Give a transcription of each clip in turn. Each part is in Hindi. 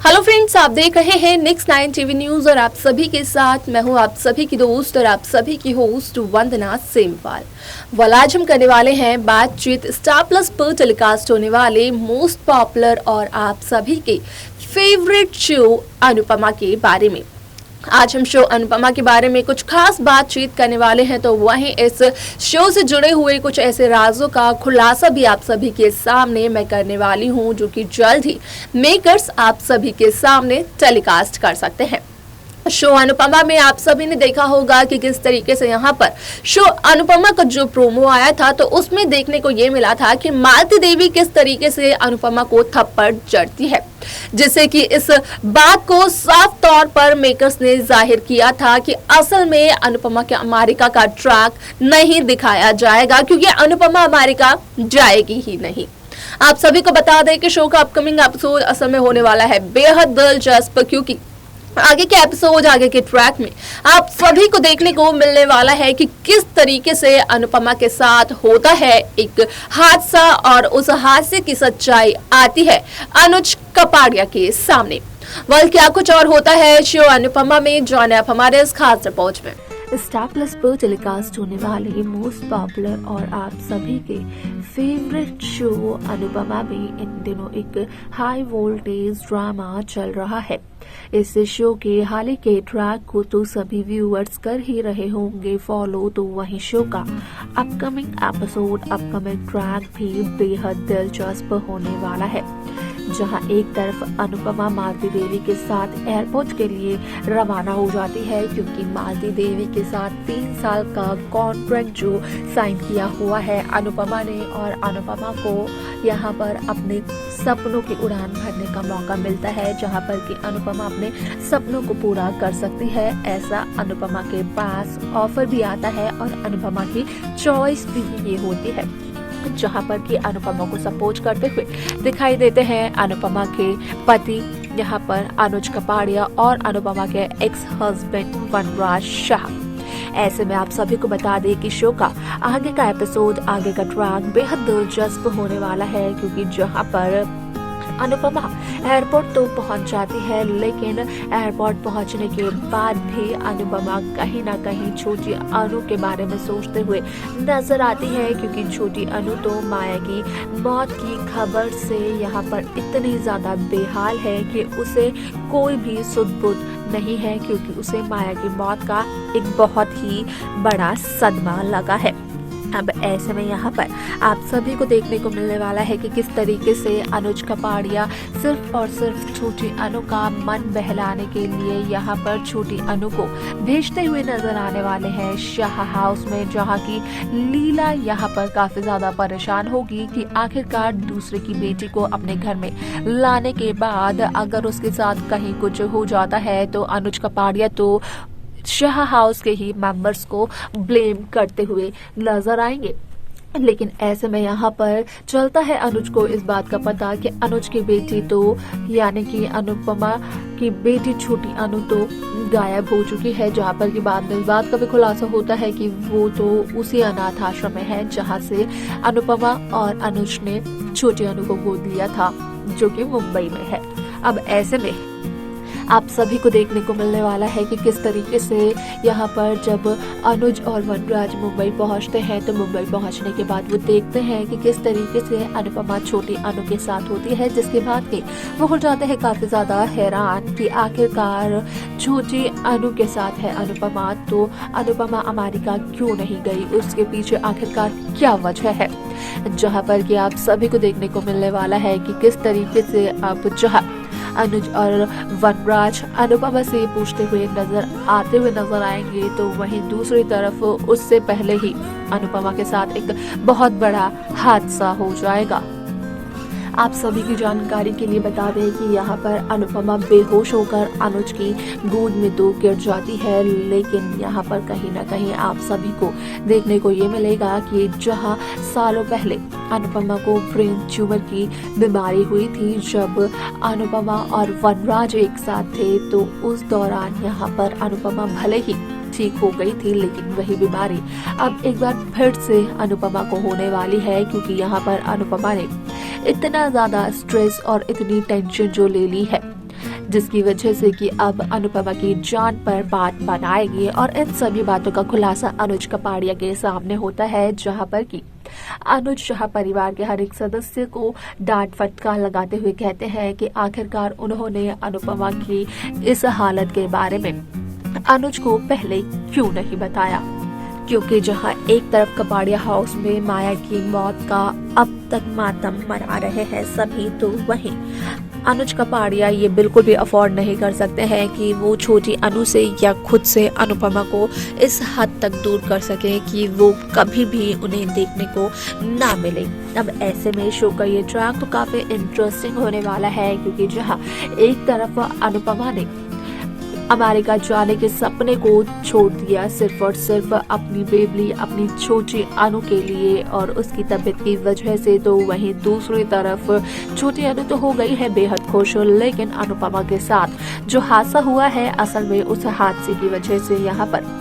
हेलो फ्रेंड्स, आप देख रहे हैं नेक्स्ट 9 टीवी न्यूज और आप सभी के साथ मैं हूं आप सभी की दोस्त और आप सभी की होस्ट वंदना सेमवाल। आज हम करने वाले हैं बातचीत स्टार प्लस पर टेलीकास्ट होने वाले मोस्ट पॉपुलर और आप सभी के फेवरेट शो अनुपमा के बारे में। आज हम शो अनुपमा के बारे में कुछ खास बातचीत करने वाले हैं, तो वहीं इस शो से जुड़े हुए कुछ ऐसे राजों का खुलासा भी आप सभी के सामने मैं करने वाली हूं, जो कि जल्द ही मेकर्स आप सभी के सामने टेलीकास्ट कर सकते हैं। शो अनुपमा में आप सभी ने देखा होगा कि किस तरीके से यहाँ पर शो अनुपमा का जो प्रोमो आया था, तो उसमें देखने को ये मिला था कि मालती देवी किस तरीके से अनुपमा को थप्पड़ जड़ती है, जिससे कि इस बात को साफ तौर पर मेकर्स ने जाहिर किया था कि असल में अनुपमा के अमेरिका का ट्रैक नहीं दिखाया जाएगा, क्योंकि अनुपमा अमेरिका जाएगी ही नहीं। आप सभी को बता दें कि शो का अपकमिंग एपिसोड असल में होने वाला है बेहद दिलचस्प, क्योंकि आगे के एपिसोड, आगे के ट्रैक में आप सभी को देखने को मिलने वाला है कि किस तरीके से अनुपमा के साथ होता है एक हादसा और उस हादसे की सच्चाई आती है अनुज कपाड़िया के सामने। वह क्या कुछ और होता है शो अनुपमा में, जाने आप हमारे इस खास रिपोर्ट में। स्टार प्लस पर टेलीकास्ट होने वाले मोस्ट पॉपुलर और आप सभी के फेवरेट शो अनुपमा में इन दिनों एक हाई वोल्टेज ड्रामा चल रहा है। इस शो के हाल ही के ट्रैक को तो सभी व्यूअर्स कर ही रहे होंगे फॉलो, तो वहीं शो का अपकमिंग एपिसोड, अपकमिंग ट्रैक भी बेहद दिलचस्प होने वाला है, जहां एक तरफ अनुपमा मालती देवी के साथ एयरपोर्ट के लिए रवाना हो जाती है, क्योंकि मालती देवी के साथ 3 साल का कॉन्ट्रैक्ट जो साइन किया हुआ है अनुपमा ने, और अनुपमा को यहां पर अपने सपनों की उड़ान भरने का मौका मिलता है, जहां पर कि अनुपमा अपने सपनों को पूरा कर सकती है। ऐसा अनुपमा के पास ऑफर भी आता है और अनुपमा की चॉइस भी ये होती है, जहां पर कि अनुपमा को सपोर्ट करते हुए दिखाई देते हैं अनुपमा के पति यहाँ पर अनुज कपाड़िया और अनुपमा के एक्स हस्बैंड वनराज शाह। ऐसे में आप सभी को बता दें कि शो का आगे का एपिसोड, आगे का ट्रैक बेहद दिलचस्प होने वाला है, क्योंकि जहां पर अनुपमा एयरपोर्ट तो पहुंच जाती है, लेकिन एयरपोर्ट पहुंचने के बाद भी अनुपमा कहीं ना कहीं छोटी अनु के बारे में सोचते हुए नजर आती है, क्योंकि छोटी अनु तो माया की मौत की खबर से यहाँ पर इतनी ज्यादा बेहाल है कि उसे कोई भी सुध-बुध नहीं है, क्योंकि उसे माया की मौत का एक बहुत ही बड़ा सदमा लगा है। अब ऐसे में यहाँ पर आप सभी को देखने को मिलने वाला है कि किस तरीके से अनुज कपाड़िया सिर्फ और सिर्फ छोटी अनु का मन बहलाने के लिए यहाँ पर छोटी अनु को भेजते हुए नजर आने वाले हैं शाह हाउस में, जहाँ की लीला यहाँ पर काफी ज्यादा परेशान होगी कि आखिरकार दूसरे की बेटी को अपने घर में लाने के बाद अगर उसके साथ कहीं कुछ हो जाता है तो अनुज कपाड़िया तो शाह हाउस के ही मेंबर्स को ब्लेम करते हुए नजर आएंगे। लेकिन ऐसे में यहाँ पर चलता है अनुज को इस बात का पता कि अनुज की बेटी तो यानी कि अनुपमा की बेटी छोटी अनु तो गायब हो चुकी है, जहाँ पर की बाद में इस बात का भी खुलासा होता है कि वो तो उसी अनाथ आश्रम में है जहाँ से अनुपमा और अनुज ने छोटी अनु को गोद लिया था, जो कि मुंबई में है। अब ऐसे में आप सभी को देखने को मिलने वाला है कि किस तरीके से यहाँ पर जब अनुज और वनराज मुंबई पहुँचते हैं, तो मुंबई पहुँचने के बाद वो देखते हैं कि किस तरीके से अनुपमा छोटी अनु के साथ होती है, जिसके बाद के वो हो जाते हैं काफी ज्यादा हैरान कि आखिरकार छोटी अनु के साथ है अनुपमा, तो अनुपमा अमेरिका क्यों नहीं गई, उसके पीछे आखिरकार क्या वजह है। जहाँ पर कि आप सभी को देखने को मिलने वाला है कि किस तरीके से अब जहाँ अनुज और वनराज अनुपमा से पूछते हुए आते हुए नजर आएंगे, तो वहीं दूसरी तरफ उससे पहले ही अनुपमा के साथ एक बहुत बड़ा हादसा हो जाएगा। आप सभी की जानकारी के लिए बता दें कि यहाँ पर अनुपमा बेहोश होकर अनुज की गोद में तो गिर जाती है, लेकिन यहाँ पर कहीं ना कहीं आप सभी को देखने को ये मिलेगा कि जहाँ सालों पहले अनुपमा को ब्रेन ट्यूमर की बीमारी हुई थी, जब अनुपमा और वनराज एक साथ थे, तो उस दौरान यहाँ पर अनुपमा भले ही ठीक हो गई थी, लेकिन वही बीमारी अब एक बार फिर से अनुपमा को होने वाली है, क्योंकि यहाँ पर अनुपमा ने इतना ज्यादा स्ट्रेस और इतनी टेंशन जो ले ली है, जिसकी वजह से कि अब अनुपमा की जान पर बात बनाएगी और इन सभी बातों का खुलासा अनुज कपाड़िया के सामने होता है, जहां पर कि अनुज शाह परिवार के हर एक सदस्य को डांट फटकार लगाते हुए कहते हैं कि आखिरकार उन्होंने अनुपमा की इस हालत के बारे में अनुज को पहले क्यों नहीं बताया, क्योंकि जहां एक तरफ कपाड़िया हाउस में माया की मौत का अब तक मातम मना रहे हैं सभी, तो वहीं अनुज कपाड़िया ये बिल्कुल भी अफोर्ड नहीं कर सकते हैं कि वो छोटी अनु से या खुद से अनुपमा को इस हद तक दूर कर सके कि वो कभी भी उन्हें देखने को ना मिले। अब ऐसे में शो का ये ट्रैक तो काफी इंटरेस्टिंग होने वाला है, क्योंकि जहां एक तरफ अनुपमा ने अमेरिका जाने के सपने को छोड़ दिया सिर्फ और सिर्फ अपनी बेबली अपनी छोटी अनु के लिए और उसकी तबीयत की वजह से, तो वहीं दूसरी तरफ छोटी अनु तो हो गई है बेहद खुश, लेकिन अनुपमा के साथ जो हादसा हुआ है असल में उस हादसे की वजह से यहाँ पर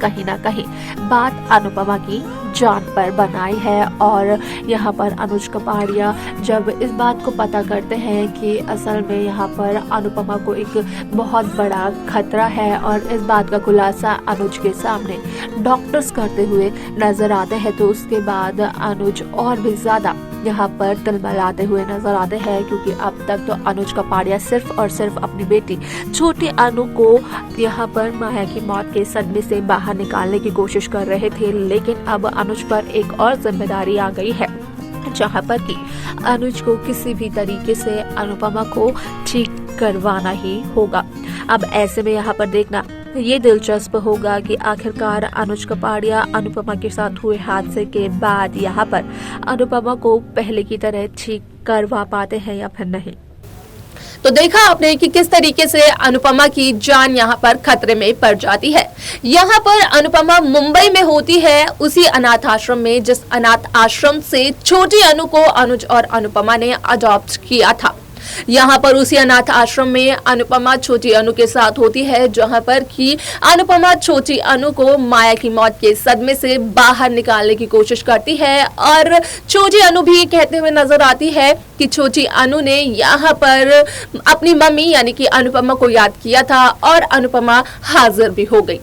कहीं ना कहीं बात अनुपमा की जान पर बनाई है। और यहाँ पर अनुज कपाड़िया जब इस बात को पता करते हैं कि असल में यहाँ पर अनुपमा को एक बहुत बड़ा खतरा है और इस बात का खुलासा अनुज के सामने डॉक्टर्स करते हुए नजर आते हैं, तो उसके बाद अनुज और भी ज्यादा यहाँ पर तिलमिलाते हुए नजर आते हैं, क्योंकि अब तक तो अनुज कपाड़िया सिर्फ और सिर्फ अपनी बेटी छोटी अनु को यहाँ पर माया की मौत के सदमे से बाहर निकालने की कोशिश कर रहे थे, लेकिन अब अनुज पर एक और जिम्मेदारी आ गई है, जहाँ पर कि अनुज को किसी भी तरीके से अनुपमा को ठीक करवाना ही होगा। अब ऐसे में यहाँ पर देखना ये दिलचस्प होगा कि आखिरकार अनुज कपाड़िया अनुपमा के साथ हुए हादसे के बाद यहाँ पर अनुपमा को पहले की तरह ठीक करवा पाते हैं या फिर नहीं। तो देखा आपने कि किस तरीके से अनुपमा की जान यहाँ पर खतरे में पड़ जाती है। यहाँ पर अनुपमा मुंबई में होती है, उसी अनाथ आश्रम में जिस अनाथ आश्रम से छोटी अनु को अनुज और अनुपमा ने अडॉप्ट किया था। यहाँ पर उसी अनाथ आश्रम में अनुपमा छोटी अनु के साथ होती है, जहाँ पर कि अनुपमा छोटी अनु को माया की मौत के सदमे से बाहर निकालने की कोशिश करती है और छोटी अनु भी कहते हुए नजर आती है कि छोटी अनु ने यहाँ पर अपनी मम्मी यानी कि अनुपमा को याद किया था और अनुपमा हाजिर भी हो गई।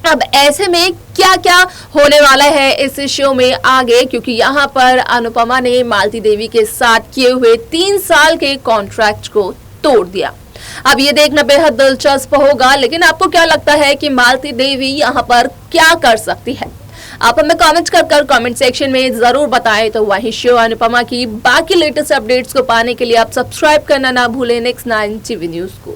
अब ऐसे में क्या क्या होने वाला है इस शो में आगे, क्योंकि यहाँ पर अनुपमा ने मालती देवी के साथ किए हुए 3 साल के कॉन्ट्रैक्ट को तोड़ दिया। अब ये देखना बेहद दिलचस्प होगा, लेकिन आपको क्या लगता है कि मालती देवी यहाँ पर क्या कर सकती है? आप हमें कमेंट कर कमेंट सेक्शन में जरूर बताएं। तो वहीं शो अनुपमा की बाकी लेटेस्ट अपडेट्स को पाने के लिए आप सब्सक्राइब करना ना भूलें नेक्स्ट 9 टीवी न्यूज को।